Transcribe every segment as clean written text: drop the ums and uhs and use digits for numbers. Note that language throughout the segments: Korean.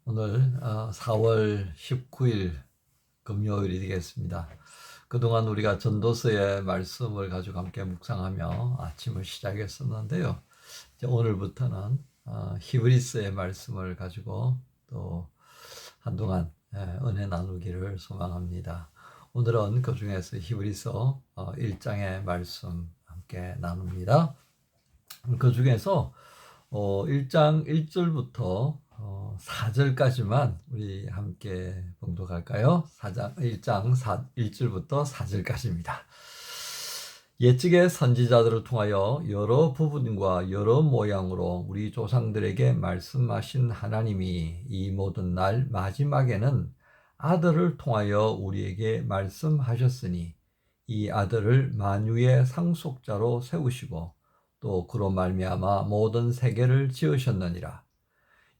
오늘 4월 19일 금요일이 되겠습니다. 그동안 우리가 전도서의 말씀을 가지고 함께 묵상하며 아침을 시작했었는데요. 이제 오늘부터는 히브리서의 말씀을 가지고 또 한동안 은혜 나누기를 소망합니다. 오늘은 그 중에서 히브리서 1장의 말씀 함께 나눕니다. 그 중에서 1장 1절부터 4절까지만 우리 함께 봉독할까요? 1장 1절부터 4절까지입니다. 옛적의 선지자들을 통하여 여러 부분과 여러 모양으로 우리 조상들에게 말씀하신 하나님이 이 모든 날 마지막에는 아들을 통하여 우리에게 말씀하셨으니 이 아들을 만유의 상속자로 세우시고 또 그로 말미암아 모든 세계를 지으셨느니라.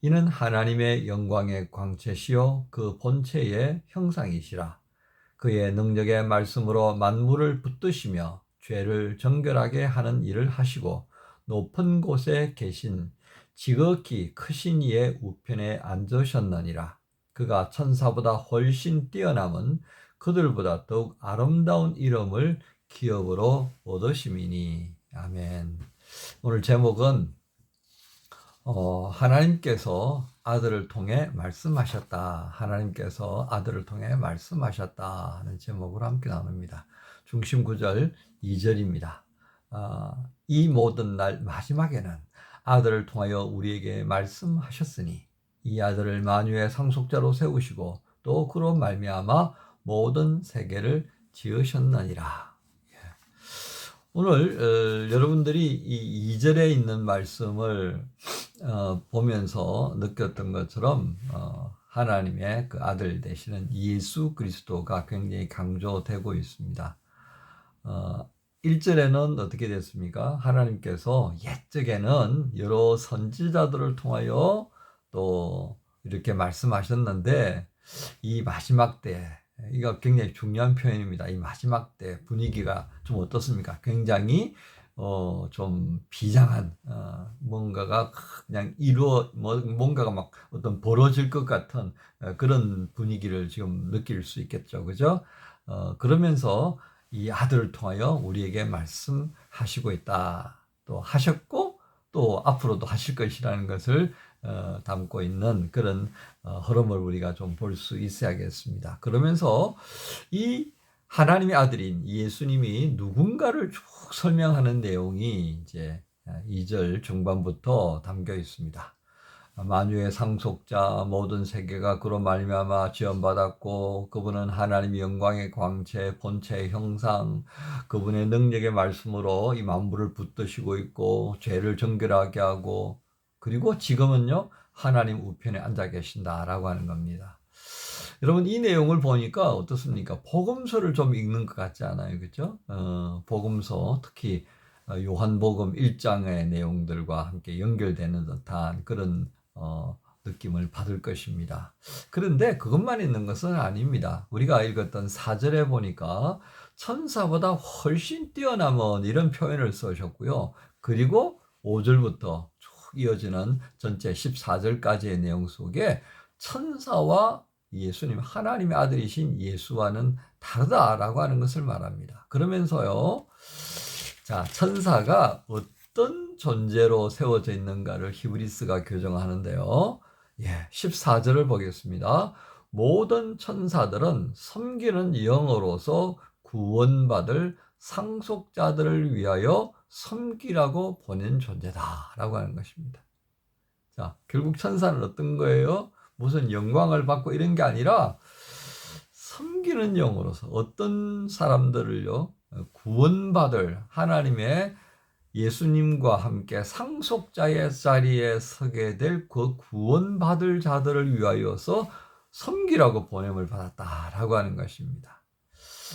이는 하나님의 영광의 광채시요 그 본체의 형상이시라. 그의 능력의 말씀으로 만물을 붙드시며 죄를 정결하게 하는 일을 하시고 높은 곳에 계신 지극히 크신 이의 우편에 앉으셨느니라. 그가 천사보다 훨씬 뛰어남은 그들보다 더욱 아름다운 이름을 기업으로 얻으심이니. 아멘. 오늘 제목은 하나님께서 아들을 통해 말씀하셨다. 하나님께서 아들을 통해 말씀하셨다 하는 제목으로 함께 나눕니다. 중심 구절 2절입니다. 이 모든 날 마지막에는 아들을 통하여 우리에게 말씀하셨으니 이 아들을 만유의 상속자로 세우시고 또 그로 말미암아 모든 세계를 지으셨느니라. 오늘 여러분들이 이 2절에 있는 말씀을 보면서 느꼈던 것처럼 하나님의 그 아들 되시는 예수 그리스도가 굉장히 강조되고 있습니다. 1절에는 어떻게 됐습니까? 하나님께서 옛적에는 여러 선지자들을 통하여 또 이렇게 말씀하셨는데 이 마지막 때 이거 굉장히 중요한 표현입니다. 이 마지막 때 분위기가 좀 어떻습니까? 굉장히 좀 비장한 뭔가가 그냥 뭔가가 막 어떤 벌어질 것 같은 그런 분위기를 지금 느낄 수 있겠죠, 그죠? 그러면서 이 아들을 통하여 우리에게 말씀하시고 있다, 또 하셨고 또 앞으로도 하실 것이라는 것을 담고 있는 그런 흐름을 우리가 좀 볼 수 있어야겠습니다. 그러면서 이 하나님의 아들인 예수님이 누군가를 쭉 설명하는 내용이 이제 2절 중반부터 담겨 있습니다. 만유의 상속자 모든 세계가 그로 말미암아 지원받았고 그분은 하나님의 영광의 광채 본체의 형상 그분의 능력의 말씀으로 이 만물을 붙드시고 있고 죄를 정결하게 하고 그리고 지금은요 하나님 우편에 앉아 계신다라고 하는 겁니다. 여러분 이 내용을 보니까 어떻습니까? 복음서를 좀 읽는 것 같지 않아요? 그렇죠? 복음서 특히 요한복음 1장의 내용들과 함께 연결되는 듯한 그런 느낌을 받을 것입니다. 그런데 그것만 있는 것은 아닙니다. 우리가 읽었던 4절에 보니까 천사보다 훨씬 뛰어남은 이런 표현을 쓰셨고요. 그리고 5절부터 쭉 이어지는 전체 14절까지의 내용 속에 천사와 예수님, 하나님의 아들이신 예수와는 다르다라고 하는 것을 말합니다. 그러면서요, 자, 천사가 어떤 존재로 세워져 있는가를 히브리스가 교정하는데요. 14절을 보겠습니다. 모든 천사들은 섬기는 영으로서 구원받을 상속자들을 위하여 섬기라고 보낸 존재다라고 하는 것입니다. 자, 결국 천사는 어떤 거예요? 무슨 영광을 받고 이런 게 아니라 섬기는 영으로서 어떤 사람들을요, 구원받을 하나님의 예수님과 함께 상속자의 자리에 서게 될 그 구원받을 자들을 위하여서 섬기라고 보냄을 받았다라고 하는 것입니다.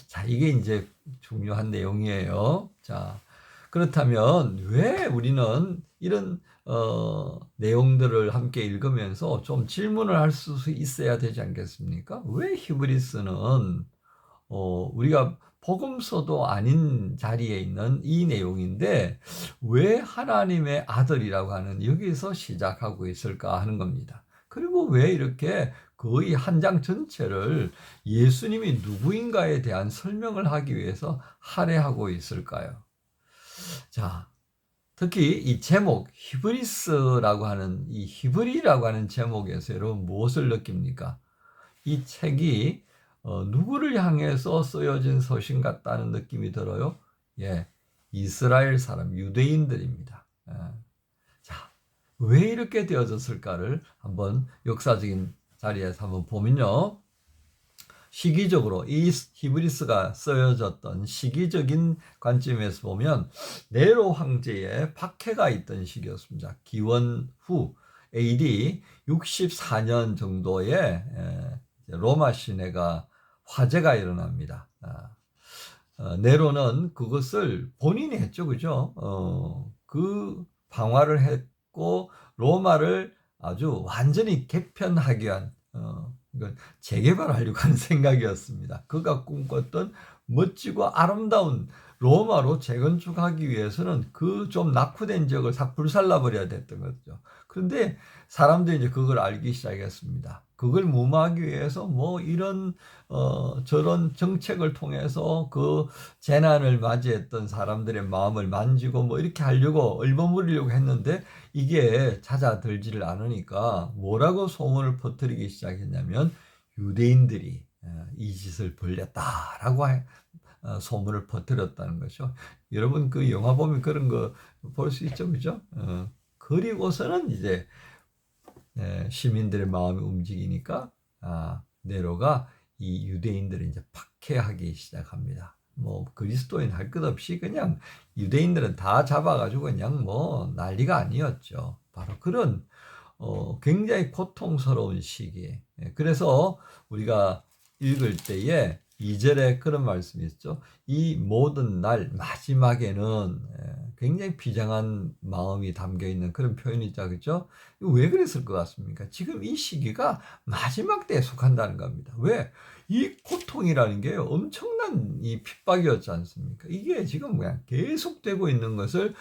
자, 이게 이제 중요한 내용이에요. 자, 그렇다면 왜 우리는 이런 내용들을 함께 읽으면서 좀 질문을 할 수 있어야 되지 않겠습니까? 왜 히브리스는 우리가 복음서도 아닌 자리에 있는 이 내용인데 왜 하나님의 아들이라고 하는 여기서 시작하고 있을까 하는 겁니다. 그리고 왜 이렇게 거의 한 장 전체를 예수님이 누구인가에 대한 설명을 하기 위해서 할애하고 있을까요? 자, 특히 이 제목 히브리스라고 하는 이 히브리라고 하는 제목에서 여러분 무엇을 느낍니까? 이 책이 누구를 향해서 쓰여진 서신 같다는 느낌이 들어요. 예, 이스라엘 사람 유대인들입니다. 자, 왜 이렇게 되어졌을까를 한번 역사적인 자리에서 한번 보면요. 시기적으로 이 히브리스가 쓰여졌던 시기적인 관점에서 보면 네로 황제의 박해가 있던 시기였습니다. 기원 후 AD 64년 정도에 로마 시내가 화재가 일어납니다. 네로는 그것을 본인이 했죠, 그죠? 그 방화를 했고 로마를 아주 완전히 개편하기 위한 이건 재개발하려고 하는 생각이었습니다. 그가 꿈꿨던 멋지고 아름다운 로마로 재건축하기 위해서는 그 좀 낙후된 지역을 싹 불살라버려야 됐던 거죠. 그런데 사람들이 이제 그걸 알기 시작했습니다. 그걸 무마하기 위해서 뭐 이런 저런 정책을 통해서 그 재난을 맞이했던 사람들의 마음을 만지고 뭐 이렇게 하려고 얼버무리려고 했는데 이게 잦아들지를 않으니까 뭐라고 소문을 퍼뜨리기 시작했냐면 유대인들이 이 짓을 벌렸다라고 소문을 퍼뜨렸다는 것이죠. 여러분 그 영화 보면 그런 거 볼 수 있죠, 그죠? 그리고서는 이제 시민들의 마음이 움직이니까 네로가 이 유대인들을 이제 박해하기 시작합니다. 뭐 그리스도인 할 것 없이 그냥 유대인들은 다 잡아가지고 그냥 뭐 난리가 아니었죠. 바로 그런 굉장히 고통스러운 시기에 그래서 우리가 읽을 때에 2절에 그런 말씀이 있죠. 이 모든 날 마지막에는 굉장히 비장한 마음이 담겨 있는 그런 표현이 있죠. 그렇죠? 왜 그랬을 것 같습니까? 지금 이 시기가 마지막 때에 속한다는 겁니다. 왜? 이 고통이라는 게 엄청난 이 핍박이었지 않습니까? 이게 지금 그냥 계속되고 있는 것을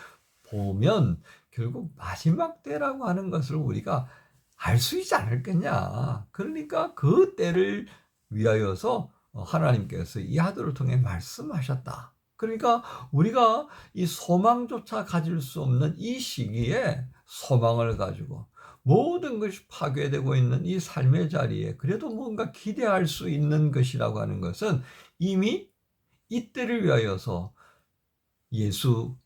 보면 결국 마지막 때라고 하는 것을 우리가 알 수 있지 않을겠냐. 그러니까 그 때를 위하여서 하나님께서 이 아들을 통해 말씀하셨다. 그러니까 우리가 이 소망조차 가질 수 없는 이 시기에 소망을 가지고 모든 것이 파괴되고 있는 이 삶의 자리에 그래도 뭔가 기대할 수 있는 것이라고 하는 것은 이미 이때를 위하여서 예수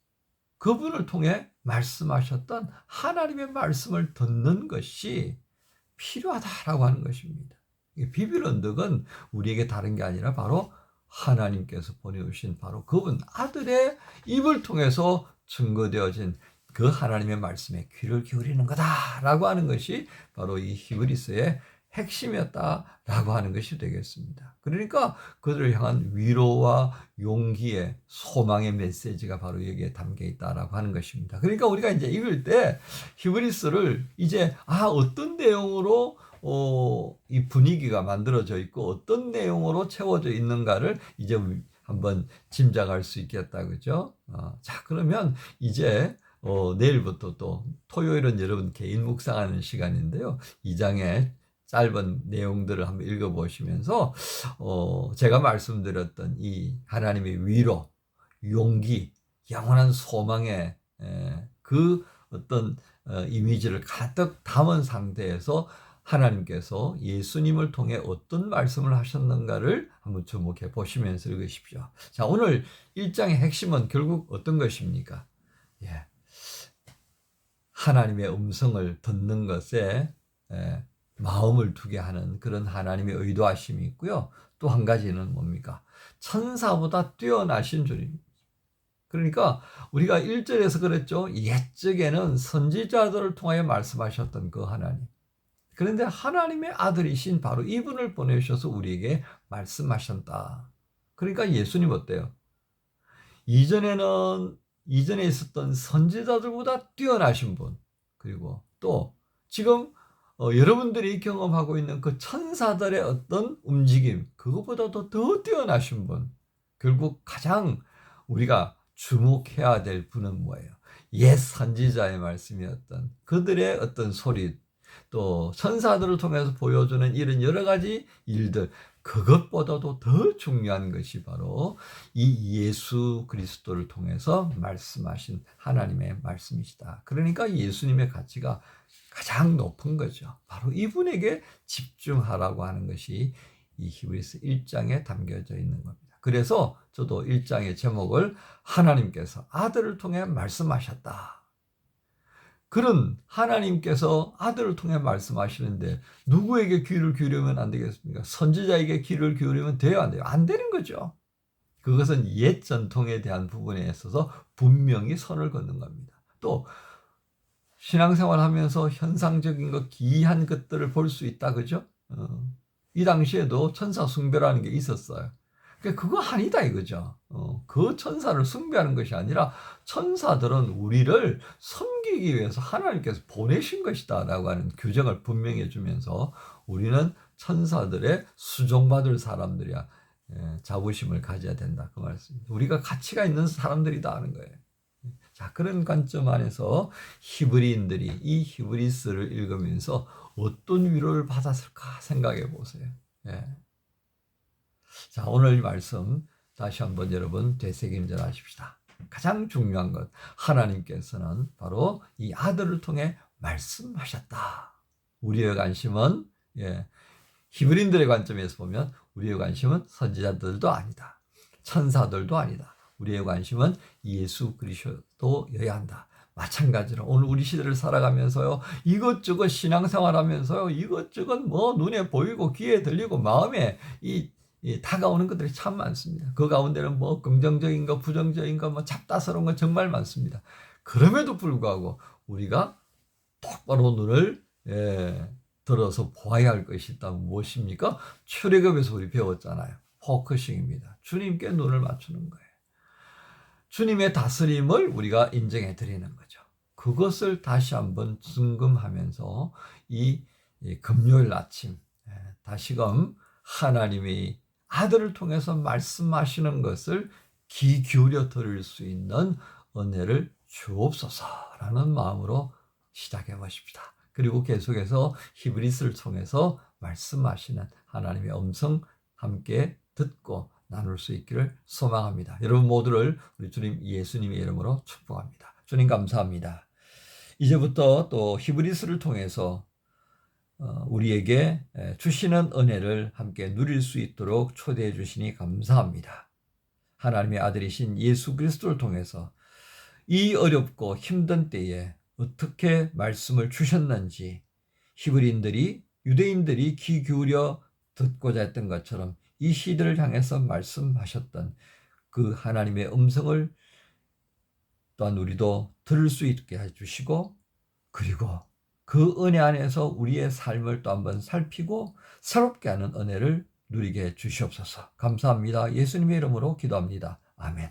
그분을 통해 말씀하셨던 하나님의 말씀을 듣는 것이 필요하다라고 하는 것입니다. 비빌 언덕은 우리에게 다른 게 아니라 바로 하나님께서 보내오신 바로 그분 아들의 입을 통해서 증거되어진 그 하나님의 말씀에 귀를 기울이는 거다라고 하는 것이 바로 이 히브리서의 핵심이었다라고 하는 것이 되겠습니다. 그러니까 그들을 향한 위로와 용기의 소망의 메시지가 바로 여기에 담겨 있다라고 하는 것입니다. 그러니까 우리가 이제 읽을 때 히브리서를 이제 어떤 내용으로 이 분위기가 만들어져 있고 어떤 내용으로 채워져 있는가를 이제 한번 짐작할 수 있겠다, 그죠? 자, 그러면 이제 내일부터 또 토요일은 여러분 개인 묵상하는 시간인데요. 2장의 짧은 내용들을 한번 읽어보시면서 제가 말씀드렸던 이 하나님의 위로, 용기, 영원한 소망의 그 어떤 이미지를 가득 담은 상태에서 하나님께서 예수님을 통해 어떤 말씀을 하셨는가를 한번 주목해 보시면서 읽으십시오. 자, 오늘 1장의 핵심은 결국 어떤 것입니까? 예. 하나님의 음성을 듣는 것에 마음을 두게 하는 그런 하나님의 의도하심이 있고요. 또 한 가지는 뭡니까? 천사보다 뛰어나신 줄입니다. 그러니까 우리가 1절에서 그랬죠. 옛적에는 선지자들을 통하여 말씀하셨던 그 하나님. 그런데 하나님의 아들이신 바로 이분을 보내셔서 우리에게 말씀하셨다. 그러니까 예수님 어때요? 이전에 있었던 선지자들보다 뛰어나신 분, 그리고 또 지금 여러분들이 경험하고 있는 그 천사들의 어떤 움직임, 그것보다도 더 뛰어나신 분, 결국 가장 우리가 주목해야 될 분은 뭐예요? 옛 선지자의 말씀이었던 그들의 어떤 소리, 또 천사들을 통해서 보여주는 이런 여러 가지 일들, 그것보다도 더 중요한 것이 바로 이 예수 그리스도를 통해서 말씀하신 하나님의 말씀이시다. 그러니까 예수님의 가치가 가장 높은 거죠. 바로 이분에게 집중하라고 하는 것이 이 히브리서 1장에 담겨져 있는 겁니다. 그래서 저도 1장의 제목을 하나님께서 아들을 통해 말씀하셨다. 그런 하나님께서 아들을 통해 말씀하시는데 누구에게 귀를 기울이면 안 되겠습니까? 선지자에게 귀를 기울이면 돼요, 안 돼요? 안 되는 거죠. 그것은 옛 전통에 대한 부분에 있어서 분명히 선을 긋는 겁니다. 또 신앙생활 하면서 현상적인 것, 기이한 것들을 볼 수 있다, 그죠? 이 당시에도 천사 숭배라는 게 있었어요. 그거 아니다 이거죠. 그 천사를 숭배하는 것이 아니라 천사들은 우리를 섬기기 위해서 하나님께서 보내신 것이다 라고 하는 규정을 분명히 해주면서 우리는 천사들의 수종받을 사람들이야, 자부심을 가져야 된다, 그 말씀입니다. 우리가 가치가 있는 사람들이다 하는 거예요. 자, 그런 관점 안에서 히브리인들이 이 히브리스를 읽으면서 어떤 위로를 받았을까 생각해 보세요. 예. 자, 오늘 이 말씀 다시 한번 여러분 되새김질하십시다. 가장 중요한 것, 하나님께서는 바로 이 아들을 통해 말씀하셨다. 우리의 관심은 히브리인들의 관점에서 보면 우리의 관심은 선지자들도 아니다, 천사들도 아니다. 우리의 관심은 예수 그리스도여야 한다. 마찬가지로 오늘 우리 시대를 살아가면서요, 이것저것 신앙생활하면서요, 이것저것 뭐 눈에 보이고 귀에 들리고 마음에 다가오는 것들이 참 많습니다. 그 가운데는 뭐 긍정적인 거, 부정적인 거, 뭐 잡다스러운 거 정말 많습니다. 그럼에도 불구하고 우리가 똑바로 눈을 들어서 보아야 할 것이 있다면 무엇입니까? 출애굽에서 우리 배웠잖아요. 포커싱입니다. 주님께 눈을 맞추는 거예요. 주님의 다스림을 우리가 인정해 드리는 거죠. 그것을 다시 한번 점검하면서 이 금요일 아침 다시금 하나님이 아들을 통해서 말씀하시는 것을 귀 기울여 들을 수 있는 은혜를 주옵소서라는 마음으로 시작해 보십시다. 그리고 계속해서 히브리스를 통해서 말씀하시는 하나님의 음성 함께 듣고 나눌 수 있기를 소망합니다. 여러분 모두를 우리 주님 예수님의 이름으로 축복합니다. 주님 감사합니다. 이제부터 또 히브리스를 통해서 우리에게 주시는 은혜를 함께 누릴 수 있도록 초대해 주시니 감사합니다. 하나님의 아들이신 예수 그리스도를 통해서 이 어렵고 힘든 때에 어떻게 말씀을 주셨는지 히브리인들이, 유대인들이 귀 기울여 듣고자 했던 것처럼 이 시대를 향해서 말씀하셨던 그 하나님의 음성을 또한 우리도 들을 수 있게 해주시고, 그리고 그 은혜 안에서 우리의 삶을 또 한번 살피고 새롭게 하는 은혜를 누리게 해 주시옵소서. 감사합니다. 예수님의 이름으로 기도합니다. 아멘.